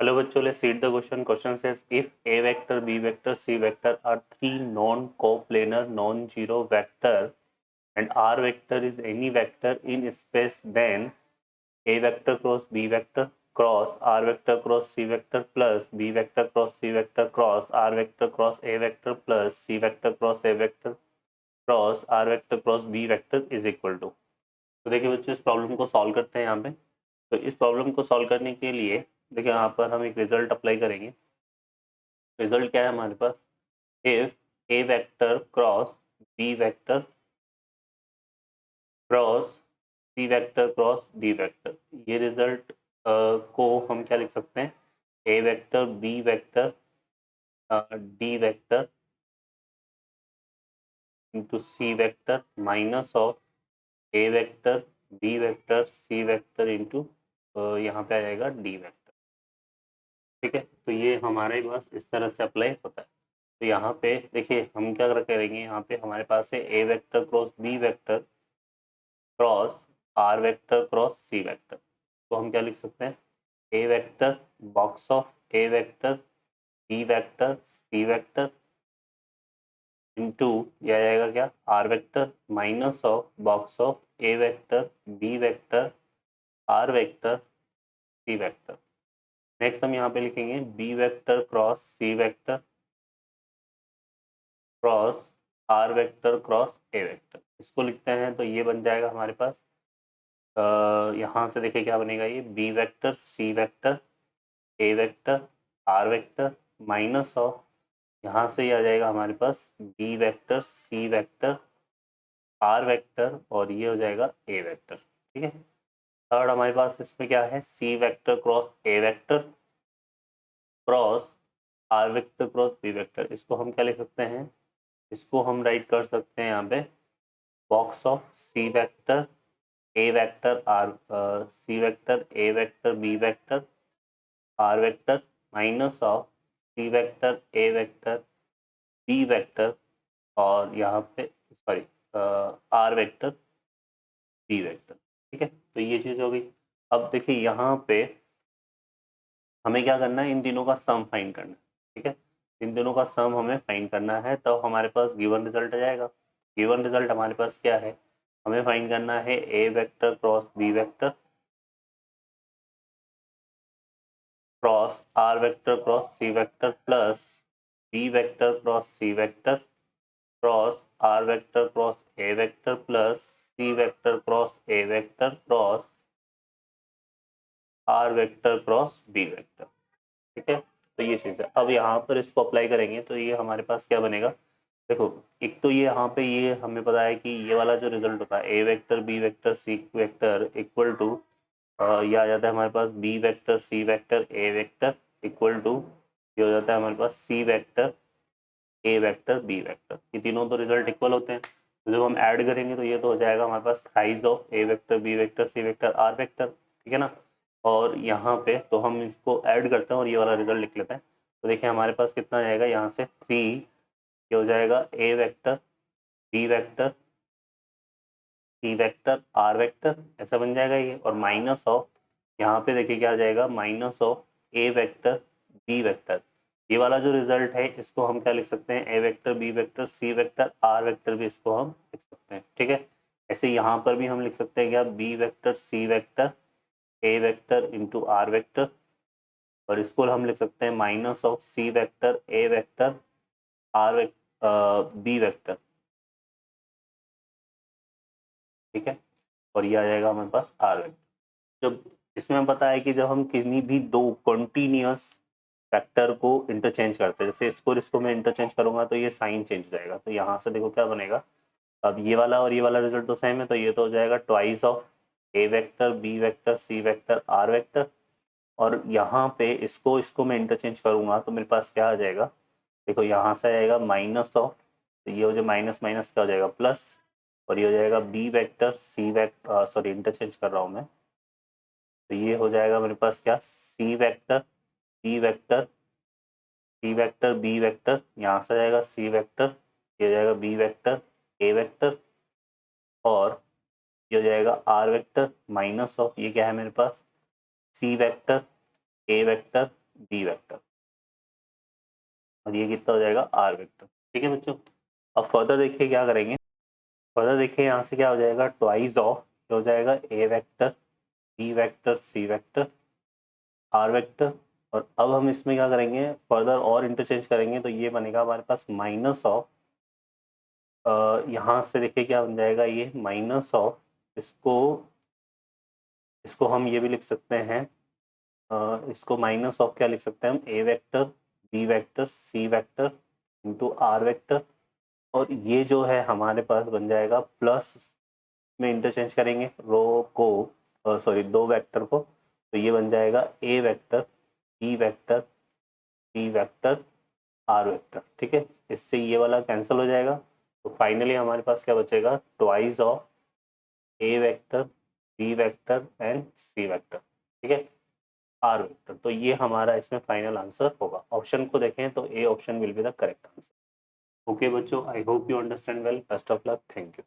Hello bachcho, let's read the question. Question says if A vector, B vector, C vector are three non-coplanar non-zero vector and R vector is any vector in space, then A vector cross B vector cross R vector cross C vector plus B vector cross C vector cross R vector cross A vector plus C vector cross A vector cross R vector cross B vector is equal to। तो देखिए बच्चों, इस problem को solve करते हैं यहाँ पे। तो इस प्रॉब्लम को सॉल्व करने के लिए देखिए यहाँ पर हम एक रिजल्ट अप्लाई करेंगे। रिजल्ट क्या है हमारे पास, if A vector cross B vector cross C vector cross D vector, ये रिजल्ट को हम क्या लिख सकते हैं, A vector B vector D vector into C vector minus of A vector B vector C vector into यहाँ पे आ जाएगा डी वेक्टर। ठीक है, तो ये हमारे पास इस तरह से अप्लाई होता है। तो यहाँ पे देखिए हम क्या करेंगे, यहाँ पे हमारे पास है A vector cross B vector cross R vector cross C vector. तो हम क्या लिख सकते हैं, A vector box of A vector B vector C vector into यह आ जाएगा क्या, R vector minus of box of A vector B vector R vector C vector. Next हम यहाँ पे लिखेंगे B vector cross C vector cross R vector cross A vector. इसको लिखते हैं तो ये बन जाएगा हमारे पास, यहाँ से देखिए क्या बनेगा, ये B vector C vector A vector R vector minus of, यहाँ से ये आ जाएगा हमारे पास B vector C vector R vector और ये हो जाएगा ए वेक्टर। ठीक है, थर्ड हमारे पास इसमें क्या है, C vector cross A vector cross R vector cross B vector. इसको हम क्या लिख सकते हैं, इसको हम राइट कर सकते हैं यहाँ पे box of C vector A vector R C vector A vector B vector R vector minus of C vector A vector B vector और यहाँ पे sorry R vector B vector. ठीक है, तो ये चीज़ हो गई। अब देखिए यहाँ पे हमें क्या करना है, इन तीनों का सम फाइंड करना है। ठीक है, इन दोनों का सम हमें फाइंड करना है, तो हमारे पास गिवन रिजल्ट आ जाएगा। गिवन रिजल्ट हमारे पास क्या है, हमें फाइंड करना है A vector cross B vector cross R vector cross C vector plus B vector cross C vector cross R vector cross A vector plus C vector cross A vector cross R vector cross B vector. ठीक है, तो ये चीज़ है। अब यहाँ पर इसको apply करेंगे तो ये हमारे पास क्या बनेगा, देखो एक तो ये यहाँ पे ये हमें पता है कि ये वाला जो रिजल्ट होता है A vector B vector C vector equal to ये आ जाता है हमारे पास B vector C vector A vector equal to ये हो जाता है हमारे पास C vector A vector B vector. ये तीनों तो रिजल्ट इक्वल होते हैं, तो जब हम ऐड करेंगे तो ये तो हो जाएगा हमारे पास twice of A vector B vector C vector R vector. ठीक है ना, और यहाँ पे तो हम इसको ऐड करते हैं और ये वाला रिजल्ट लिख लेते हैं। तो देखिए हमारे पास कितना आएगा, यहाँ से 3 ये हो जाएगा A vector B vector C vector R vector, ऐसा बन जाएगा ये, और माइनस ऑफ यहाँ पे देखिए क्या आ जाएगा, minus of A vector B vector. ये वाला जो रिजल्ट है इसको हम क्या लिख सकते हैं, A vector B vector C vector R vector भी इसको हम लिख सकते हैं। ठीक है, ऐसे यहाँ पर भी हम लिख सकते हैं क्या, B vector C vector A vector into R vector, और इसको हम लिख सकते हैं minus of C vector A vector R B vector. ठीक है, और ये आ जाएगा हमारे पास आर वेक्टर। जब इसमें हम पता है कि जब हम किसी भी दो कॉन्टिन्यूअस वेक्टर को इंटरचेंज करते हैं, जैसे इसको और इसको मैं इंटरचेंज करूंगा तो ये साइन चेंज हो जाएगा। तो यहाँ से देखो क्या बनेगा, अब ये वाला और ये वाला रिजल्ट तो सेम है, तो ये तो हो जाएगा twice of A vector B vector C vector R vector, और यहाँ पे इसको इसको मैं इंटरचेंज करूंगा तो मेरे पास क्या आ जाएगा, देखो यहाँ से आएगा माइनस ऑफ, तो ये हो जाए माइनस माइनस क्या हो जाएगा प्लस, और ये हो जाएगा B vector C vector sorry interchange कर रहा हूँ मैं, तो ये हो जाएगा मेरे पास क्या, C vector B vector C vector B vector, यहाँ से जाएगा सी वेक्टर, ये हो जाएगा बी वेक्टर ए वेक्टर, और ये हो जाएगा आर वेक्टर माइनस ऑफ ये क्या है मेरे पास, C vector A vector B vector और ये कितना हो जाएगा आर वेक्टर। ठीक है बच्चों, अब फर्दर देखिए क्या करेंगे। फर्दर देखिए यहाँ से क्या हो जाएगा, ट्वाइस ऑफ हो जाएगा A vector B vector C vector R vector. और अब हम इसमें क्या करेंगे, फर्दर और इंटरचेंज करेंगे तो ये बनेगा हमारे पास माइनस ऑफ, यहाँ से देखिए क्या बन जाएगा, ये माइनस ऑफ, इसको इसको हम ये भी लिख सकते हैं, इसको माइनस ऑफ क्या लिख सकते हैं हम, A vector B vector C vector into R vector. और ये जो है हमारे पास बन जाएगा प्लस में इंटरचेंज करेंगे रो को, सॉरी दो वेक्टर को, तो ये बन जाएगा A vector B vector C vector R vector. ठीक है, इससे ये वाला कैंसिल हो जाएगा, तो फाइनली हमारे पास क्या बचेगा, twice of A vector B vector and C vector. ठीक है, आर वेक्टर। तो ये हमारा इसमें फाइनल आंसर होगा। ऑप्शन को देखें तो A option will be the correct answer. Okay बच्चों, I hope you understand well. Best of luck, thank you.